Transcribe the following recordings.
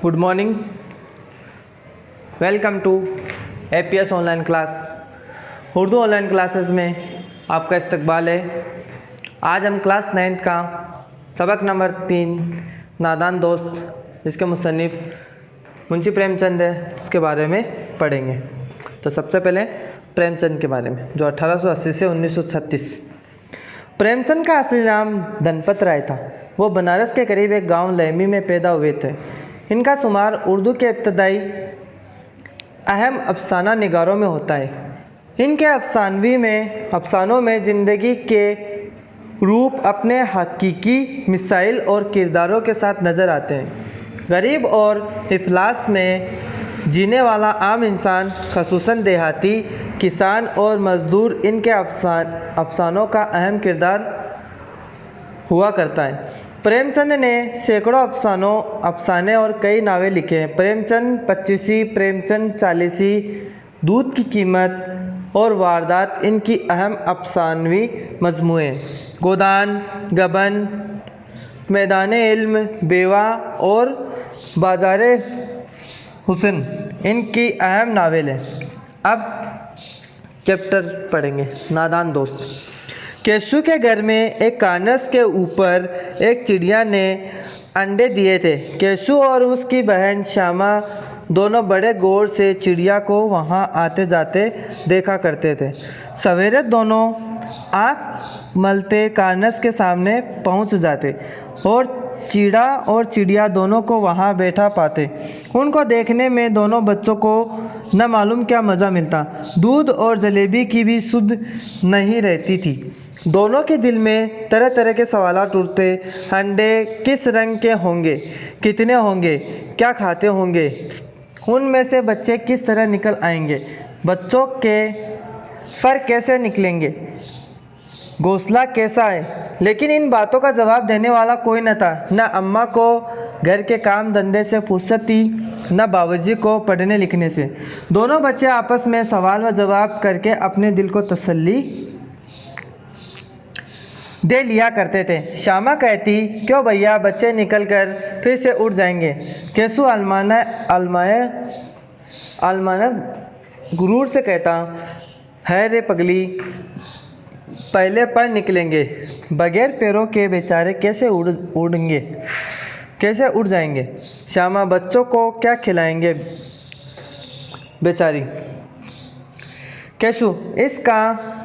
Good morning, welcome to APS online class. Urdu online classes में आपका इस्तकबाल है। आज हम क्लास 9th का सबक नंबर 3 नादान दोस्त, जिसके मुसन्निफ़ मुंशी प्रेमचंद है, इसके बारे में पढ़ेंगे। तो सबसे पहले प्रेमचंद के बारे में, जो 1880 से 1936। प्रेमचंद का असली नाम धनपत राय था। वो बनारस के करीब एक गांव लहमी में पैदा हुए थे। इनका शुमार उर्दू के इब्तदाई अहम अफसाना निगारों में होता है। इनके अफसानों में ज़िंदगी के रूप अपने हकीकी मिसाइल और किरदारों के साथ नज़र आते हैं। गरीब और इफलास में जीने वाला आम इंसान, ख़ुसूसन देहाती किसान और मज़दूर, इनके अफसानों का अहम किरदार हुआ करता है। प्रेमचंद ने सैकड़ों अफसाने और कई नावें लिखे हैं। प्रेमचंद 25, प्रेमचंद 40, दूध की कीमत और वारदात इनकी अहम अफसानवी मजमूए हैं। गोदान, गबन, मैदान इल्म, बेवा और बाज़ारे हुस्न इनकी अहम नावेल हैं। अब चैप्टर पढ़ेंगे, नादान दोस्त। केशु के घर में एक कार्नस के ऊपर एक चिड़िया ने अंडे दिए थे। केशु और उसकी बहन श्यामा दोनों बड़े गौर से चिड़िया को वहाँ आते जाते देखा करते थे। सवेरे दोनों आँख मलते कार्नस के सामने पहुँच जाते और चिड़ा और चिड़िया दोनों को वहाँ बैठा पाते। उनको देखने में दोनों बच्चों को न मालूम क्या मज़ा मिलता। दूध और जलेबी की भी सुध नहीं रहती थी। दोनों के दिल में तरह तरह के सवालात उठते। अंडे किस रंग के होंगे, कितने होंगे, क्या खाते होंगे, उनमें से बच्चे किस तरह निकल आएंगे, बच्चों के पर कैसे निकलेंगे, घोंसला कैसा है। लेकिन इन बातों का जवाब देने वाला कोई न था। न अम्मा को घर के काम धंधे से फुर्सत थी, न बाबूजी को पढ़ने लिखने से। दोनों बच्चे आपस में सवाल व जवाब करके अपने दिल को तसल्ली दे लिया करते थे। श्यामा कहती, क्यों भैया, बच्चे निकल कर फिर से उड़ जाएंगे। केशु आलमाना गुरूर से कहता, है रे पगली, पहले पर निकलेंगे, बगैर पैरों के बेचारे कैसे उड़ेंगे, कैसे उड़ जाएंगे। श्यामा, बच्चों को क्या खिलाएंगे बेचारी। केशु, इसका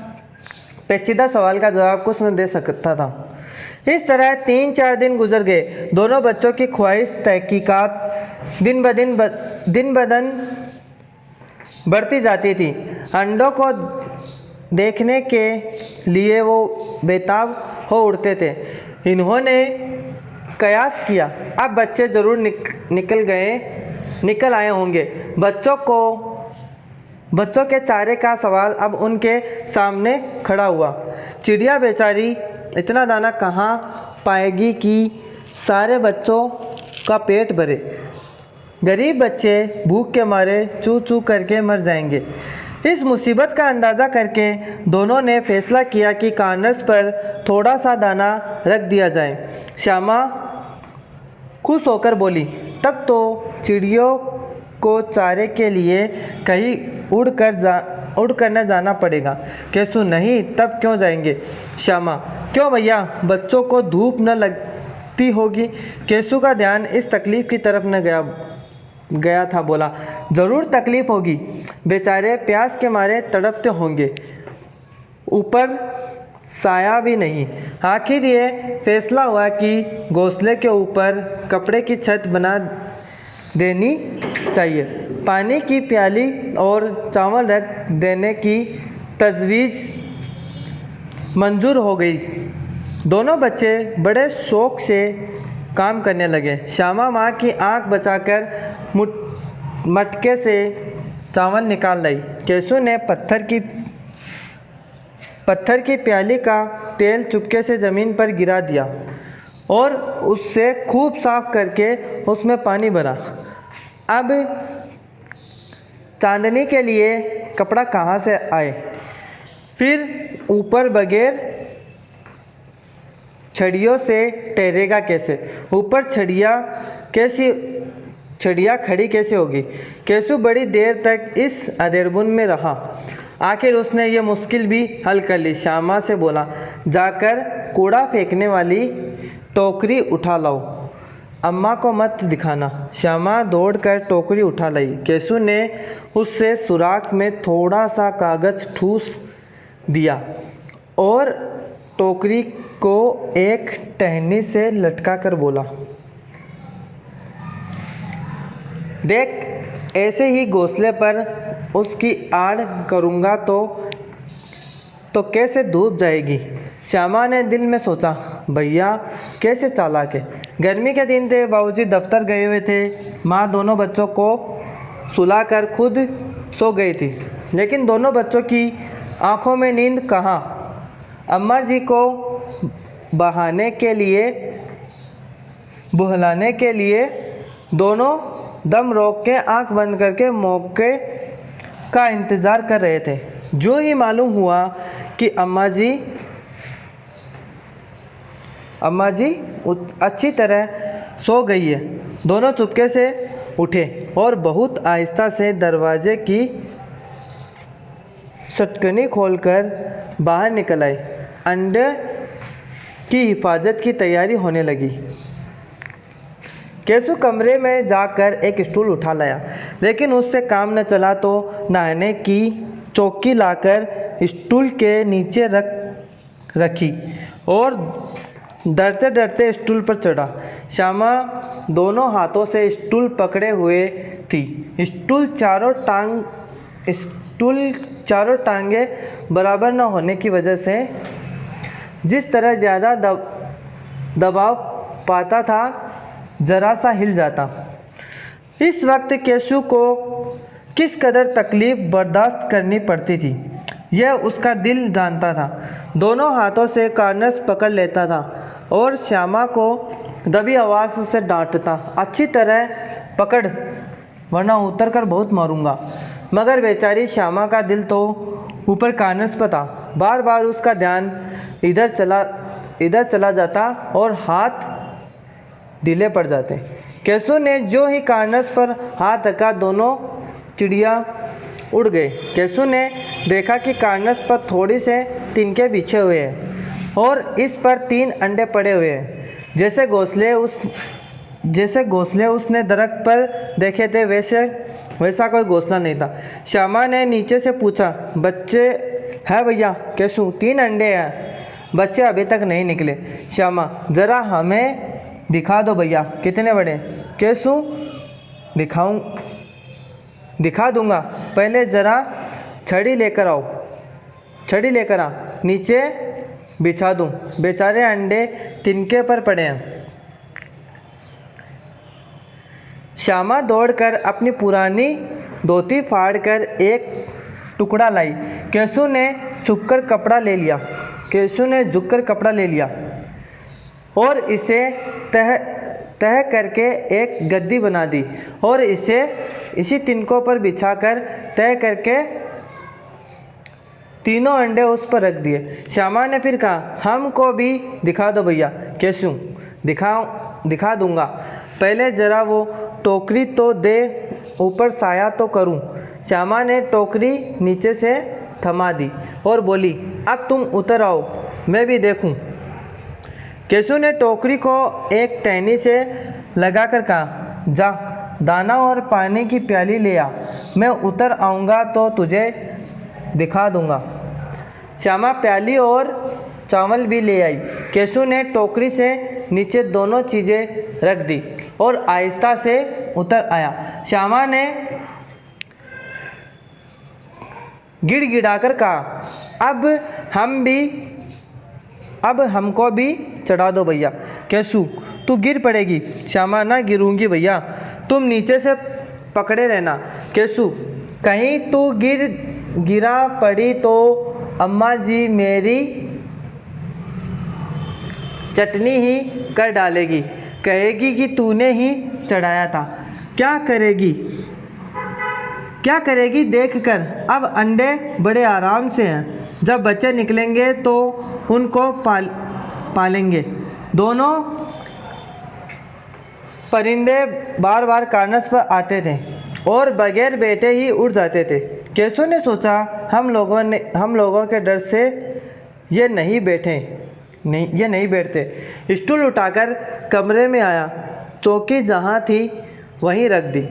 पेचीदा सवाल का जवाब कुछ न दे सकता था। इस तरह 3-4 दिन गुजर गए। दोनों बच्चों की ख्वाहिश तहकीकात दिन ब दिन बढ़ती जाती थी। अंडों को देखने के लिए वो बेताब हो उड़ते थे। इन्होंने कयास किया, अब बच्चे ज़रूर निकल आए होंगे। बच्चों के चारे का सवाल अब उनके सामने खड़ा हुआ। चिड़िया बेचारी इतना दाना कहाँ पाएगी कि सारे बच्चों का पेट भरे। गरीब बच्चे भूख के मारे चू चू करके मर जाएंगे। इस मुसीबत का अंदाज़ा करके दोनों ने फैसला किया कि कार्नस पर थोड़ा सा दाना रख दिया जाए। श्यामा खुश होकर बोली, तब तो चिड़ियों को चारे के लिए कहीं उड़ कर न जाना पड़ेगा। केशु, नहीं, तब क्यों जाएंगे। श्यामा, क्यों भैया, बच्चों को धूप न लगती होगी। केशु का ध्यान इस तकलीफ़ की तरफ न गया था। बोला, ज़रूर तकलीफ़ होगी, बेचारे प्यास के मारे तड़पते होंगे, ऊपर साया भी नहीं। आखिर ये फैसला हुआ कि घोंसले के ऊपर कपड़े की छत बना देनी चाहिए। पानी की प्याली और चावल रख देने की तजवीज़ मंजूर हो गई। दोनों बच्चे बड़े शौक़ से काम करने लगे। श्यामा माँ की आंख बचाकर मटके से चावल निकाल लाई। केशु ने पत्थर की प्याली का तेल चुपके से ज़मीन पर गिरा दिया और उससे खूब साफ करके उसमें पानी भरा। अब चांदनी के लिए कपड़ा कहाँ से आए, फिर ऊपर बगैर छड़ियों से ठहरेगा कैसे, ऊपर चिड़िया खड़ी कैसे होगी। केशु बड़ी देर तक इस अधेरबुन में रहा। आखिर उसने ये मुश्किल भी हल कर ली। श्यामा से बोला, जाकर कूड़ा फेंकने वाली टोकरी उठा लाओ, अम्मा को मत दिखाना। श्यामा दौड़कर टोकरी उठा लाई। केशु ने उससे सुराख में थोड़ा सा कागज ठूस दिया और टोकरी को एक टहनी से लटका कर बोला, देख, ऐसे ही घोंसले पर उसकी आड़ करूँगा तो कैसे डूब जाएगी। श्यामा ने दिल में सोचा, भैया कैसे चालाक है। गर्मी के दिन थे, बाबूजी दफ्तर गए हुए थे, माँ दोनों बच्चों को सुलाकर खुद सो गई थी, लेकिन दोनों बच्चों की आंखों में नींद कहाँ। अम्मा जी को बहाने के लिए बुहलाने के लिए दोनों दम रोक के आंख बंद करके मौके का इंतज़ार कर रहे थे। जो ही मालूम हुआ कि अम्मा जी अच्छी तरह सो गई है, दोनों चुपके से उठे और बहुत आहिस्ता से दरवाजे की सटकनी खोलकर बाहर निकल आए। अंडे की हिफाजत की तैयारी होने लगी। केशु कमरे में जाकर एक स्टूल उठा लाया, लेकिन उससे काम न चला तो नहाने की चौकी लाकर स्टूल के नीचे रखी और डरते डरते स्टूल पर चढ़ा। श्यामा दोनों हाथों से स्टूल पकड़े हुए थी। स्टूल चारों टांगे बराबर न होने की वजह से जिस तरह ज़्यादा दबाव पाता था, जरा सा हिल जाता। इस वक्त केशु को किस कदर तकलीफ़ बर्दाश्त करनी पड़ती थी, यह उसका दिल जानता था। दोनों हाथों से कार्नर्स पकड़ लेता था और श्यामा को दबी आवाज़ से डांटता, अच्छी तरह पकड़ वरना उतर कर बहुत मारूंगा। मगर बेचारी श्यामा का दिल तो ऊपर कार्नर्स पर था। बार बार उसका ध्यान इधर चला जाता और हाथ ढीले पड़ जाते। केशु ने जो ही कार्नर्स पर हाथ रखा, दोनों चिड़िया उड़ गए। केशु ने देखा कि कार्नर्स पर थोड़ी से तिनके बिछे हुए हैं और इस पर 3 अंडे पड़े हुए हैं। जैसे घोंसले उसने दरख्त पर देखे थे, वैसा कोई घोंसला नहीं था। श्यामा ने नीचे से पूछा, बच्चे है भैया? केशु, 3 अंडे हैं, बच्चे अभी तक नहीं निकले। श्यामा, ज़रा हमें दिखा दो भैया, कितने बड़े? केशु, दिखा दूंगा, पहले ज़रा छड़ी लेकर आ, नीचे बिछा दूं। बेचारे अंडे तिनके पर पड़े हैं। श्यामा दौड़कर अपनी पुरानी धोती फाड़कर एक टुकड़ा लाई। केशु ने झुककर कपड़ा ले लिया और इसे तह करके एक गद्दी बना दी और इसी तिनकों पर बिछाकर तह करके तीनों अंडे उस पर रख दिए। श्यामा ने फिर कहा, हमको भी दिखा दो भैया। केशु, दिखा दूंगा, पहले ज़रा वो टोकरी तो दे, ऊपर साया तो करूं। श्यामा ने टोकरी नीचे से थमा दी और बोली, अब तुम उतर आओ, मैं भी देखूं। केशु ने टोकरी को एक टहनी से लगाकर कहा, जा दाना और पानी की प्याली ले आ, मैं उतर आऊँगा तो तुझे दिखा दूंगा। श्यामा प्याली और चावल भी ले आई। केशु ने टोकरी से नीचे दोनों चीज़ें रख दी और आहिस्ता से उतर आया। श्यामा ने गिड़गिड़ाकर कहा, अब हमको भी चढ़ा दो भैया। केशु, तू गिर पड़ेगी। श्यामा, ना गिरूंगी भैया, तुम नीचे से पकड़े रहना। केशु, कहीं तू गिरा पड़ी तो अम्मा जी मेरी चटनी ही कर डालेगी, कहेगी कि तूने ही चढ़ाया था। क्या करेगी देख कर। अब अंडे बड़े आराम से हैं, जब बच्चे निकलेंगे तो उनको पालेंगे। दोनों परिंदे बार बार कार्नस पर आते थे और बगैर बैठे ही उड़ जाते थे। केशव ने सोचा हम लोगों के डर से ये नहीं बैठते। स्टूल उठाकर कमरे में आया, चौकी जहाँ थी वहीं रख दी।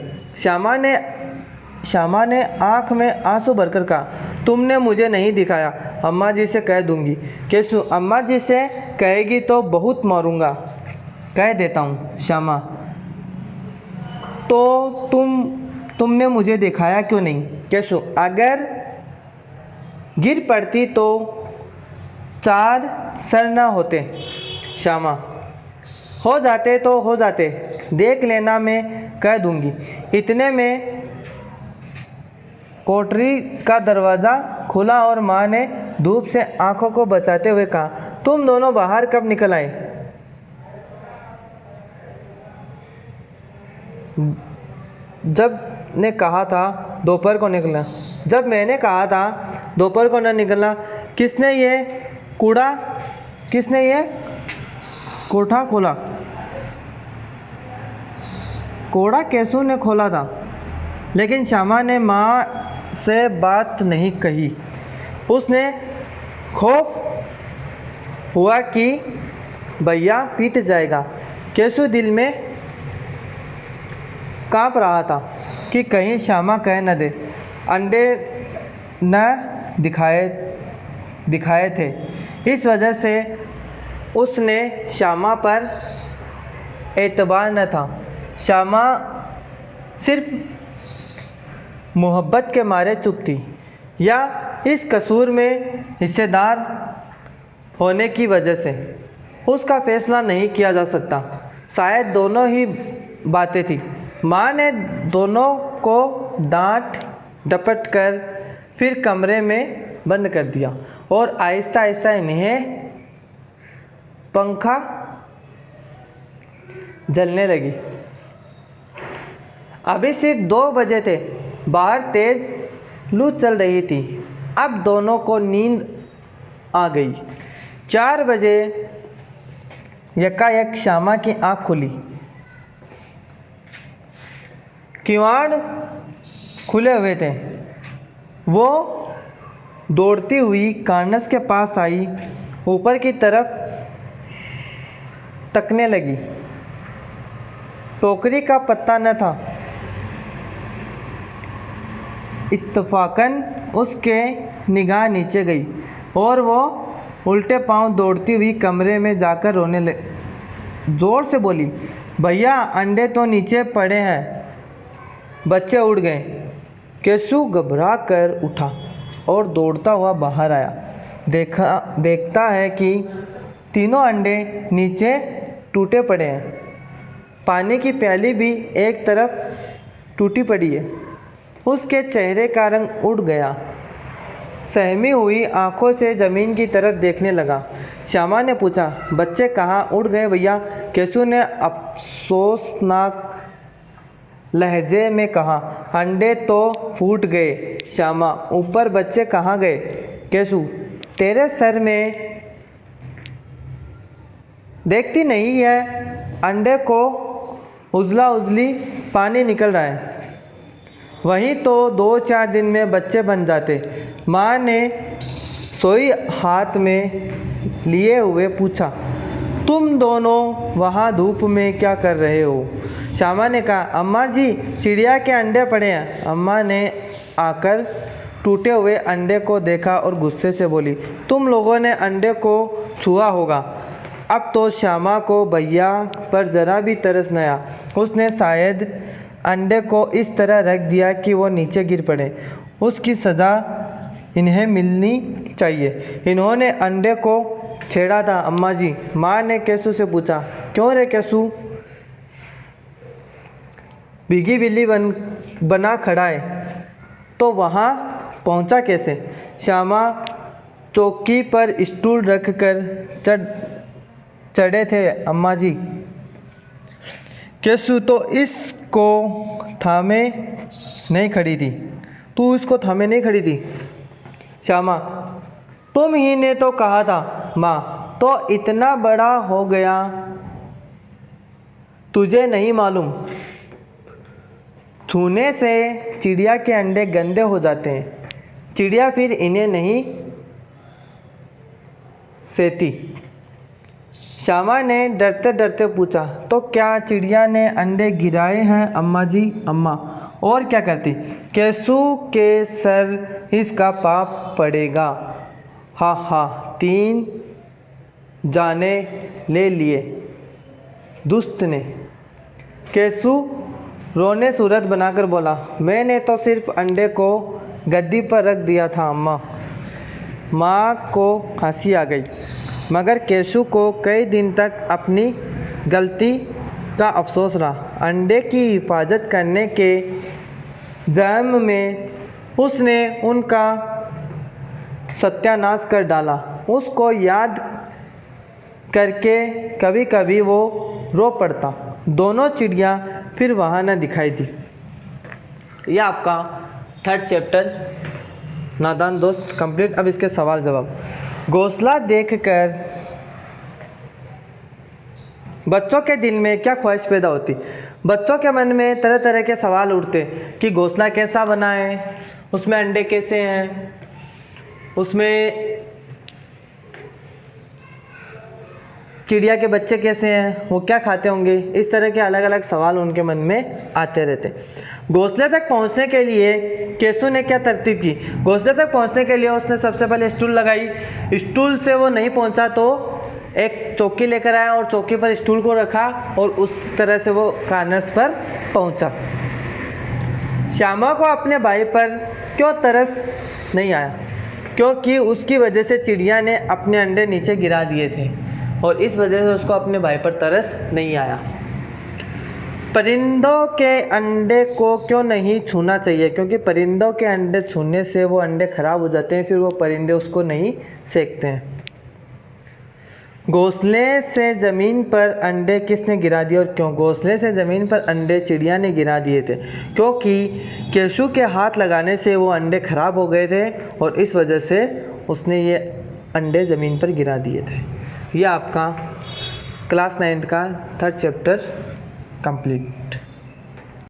श्यामा ने आँख में आंसू भरकर कहा, तुमने मुझे नहीं दिखाया, अम्मा जी से कह दूंगी। केशव, अम्मा जी से कहेगी तो बहुत मारूंगा। कह देता हूँ श्यामा, तो तुमने मुझे दिखाया क्यों नहीं? केशव, अगर गिर पड़ती तो 4 सर ना होते। श्यामा, हो जाते तो हो जाते, देख लेना, मैं कह दूंगी। इतने में कोठरी का दरवाज़ा खुला और माँ ने धूप से आंखों को बचाते हुए कहा, तुम दोनों बाहर कब निकल आए? जब मैंने कहा था दोपहर को न निकलना। किसने ये कोठा खोला? कोड़ा केशव ने खोला था, लेकिन श्यामा ने माँ से बात नहीं कही। उसने खौफ हुआ कि भैया पीट जाएगा। केशव दिल में काँप रहा था कि कहीं श्यामा कह न दे अंडे न दिखाए थे। इस वजह से उसने श्यामा पर एतबार न था। श्यामा सिर्फ मोहब्बत के मारे चुप थी, या इस कसूर में हिस्सेदार होने की वजह से उसका फैसला नहीं किया जा सकता। शायद दोनों ही बातें थी। माँ ने दोनों को डांट डपट कर फिर कमरे में बंद कर दिया और आहिस्ता आहिस्ता इन्हें पंखा जलने लगी। अभी सिर्फ 2 बजे थे। बाहर तेज लू चल रही थी। अब दोनों को नींद आ गई। 4 बजे यकायक श्यामा की आँख खुली। किवाड़ खुले हुए थे। वो दौड़ती हुई कार्नस के पास आई, ऊपर की तरफ तकने लगी। टोकरी का पत्ता न था। इत्तफाकन उसके निगाह नीचे गई और वो उल्टे पांव दौड़ती हुई कमरे में जाकर रोने लगी। जोर से बोली, भैया अंडे तो नीचे पड़े हैं, बच्चे उड़ गए। केशव घबरा कर उठा और दौड़ता हुआ बाहर आया। देखता है कि तीनों अंडे नीचे टूटे पड़े हैं। पानी की प्याली भी एक तरफ टूटी पड़ी है। उसके चेहरे का रंग उड़ गया। सहमी हुई आंखों से ज़मीन की तरफ देखने लगा। श्यामा ने पूछा, बच्चे कहाँ उड़ गए भैया? केशव ने अफसोसनाक लहजे में कहा, अंडे तो फूट गए श्यामा, ऊपर बच्चे कहाँ गए? केशव, तेरे सर में देखती नहीं है, अंडे को उजला उजली पानी निकल रहा है, वहीं तो 2-4 दिन में बच्चे बन जाते। माँ ने सोई हाथ में लिए हुए पूछा, तुम दोनों वहाँ धूप में क्या कर रहे हो? श्यामा ने कहा, अम्मा जी चिड़िया के अंडे पड़े हैं। अम्मा ने आकर टूटे हुए अंडे को देखा और गुस्से से बोली, तुम लोगों ने अंडे को छुआ होगा। अब तो श्यामा को भैया पर ज़रा भी तरस न आया। उसने शायद अंडे को इस तरह रख दिया कि वो नीचे गिर पड़े। उसकी सज़ा इन्हें मिलनी चाहिए। इन्होंने अंडे को छेड़ा था अम्मा जी। माँ ने केशव से पूछा, क्यों रे केशव? भीगी बिल्ली बना खड़ा है तो वहाँ पहुँचा कैसे? श्यामा चौकी पर स्टूल रख कर चढ़े थे अम्मा जी। केशव, तो इसको थामे नहीं खड़ी थी? तू इसको थामे नहीं खड़ी थी? श्यामा, तुम ही ने तो कहा था। माँ, तो इतना बड़ा हो गया तुझे नहीं मालूम, छूने से चिड़िया के अंडे गंदे हो जाते हैं, चिड़िया फिर इन्हें नहीं सेती। श्यामा ने डरते डरते पूछा, तो क्या चिड़िया ने अंडे गिराए हैं अम्मा जी? अम्मा, और क्या करती? केसू के सर इसका पाप पड़ेगा। हाँ हाँ, 3 जाने ले लिए दुष्ट ने। केसू रोने सूरत बनाकर बोला, मैंने तो सिर्फ अंडे को गद्दी पर रख दिया था अम्मा। माँ को हंसी आ गई, मगर केशु को कई दिन तक अपनी गलती का अफसोस रहा। अंडे की हिफाजत करने के ज़हम में उसने उनका सत्यानाश कर डाला। उसको याद करके कभी कभी वो रो पड़ता। दोनों चिड़िया फिर वहाँ न दिखाई दी। यह आपका 3rd चैप्टर नादान दोस्त कंप्लीट। अब इसके सवाल जवाब। घोंसला देखकर बच्चों के दिल में क्या ख्वाहिश पैदा होती? बच्चों के मन में तरह तरह के सवाल उठते कि घोंसला कैसा बना है, उसमें अंडे कैसे हैं, उसमें चिड़िया के बच्चे कैसे हैं, वो क्या खाते होंगे। इस तरह के अलग अलग सवाल उनके मन में आते रहते। घोंसले तक पहुंचने के लिए केसू ने क्या तरतीब की? घोंसले तक पहुंचने के लिए उसने सबसे पहले स्टूल लगाई। स्टूल से वो नहीं पहुंचा तो एक चौकी लेकर आया और चौकी पर स्टूल को रखा और उस तरह से वो कार्नर्स पर पहुंचा। श्यामा को अपने भाई पर क्यों तरस नहीं आया? क्योंकि उसकी वजह से चिड़िया ने अपने अंडे नीचे गिरा दिए थे और इस वजह से उसको अपने भाई पर तरस नहीं आया। परिंदों के अंडे को क्यों नहीं छूना चाहिए? क्योंकि परिंदों के अंडे छूने से वो अंडे खराब हो जाते हैं, फिर वो परिंदे उसको नहीं सेकते हैं। घोंसले से ज़मीन पर अंडे किसने गिरा दिए और क्यों? घोंसले से ज़मीन पर अंडे चिड़िया ने गिरा दिए थे, क्योंकि केशु के हाथ लगाने से वो अंडे खराब हो गए थे और इस वजह से उसने ये अंडे ज़मीन पर गिरा दिए थे। यह आपका क्लास 9th का 3rd चैप्टर कंप्लीट।